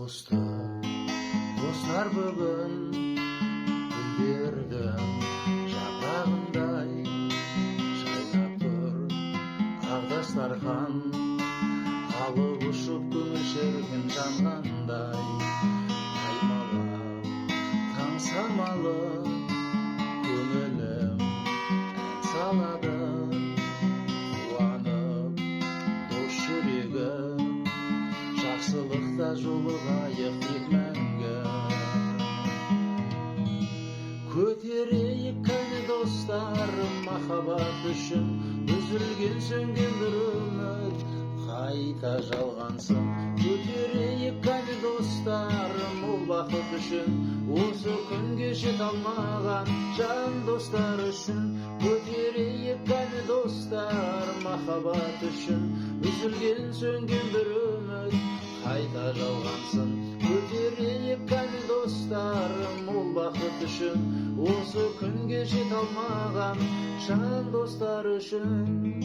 Dostlar бүгін гүлдердің жапырағындай жайнап тұр ағдаштархан, алып ұшып көңіл шерген жанғандай, аймалап таң самалы көңілім ән салады, қуанып дос жүрегі, жақсылықта жолығайық тек мәңгі. Көтерейік кәне достарым махаббат үшін, үзілген сөнген бір үміт қайта жалғансын. Көтерейік кәне достарым ол бақыт үшін, осы күнге жете алмаған жан достар үшін. Көтерейік кәне достар махаббат үшін, үзілген сөнген бір үміт қайта жалғансын. Көтерейік кәне достарым ол бақыт үшін, осы күнге жете алмаған жан достар үшін.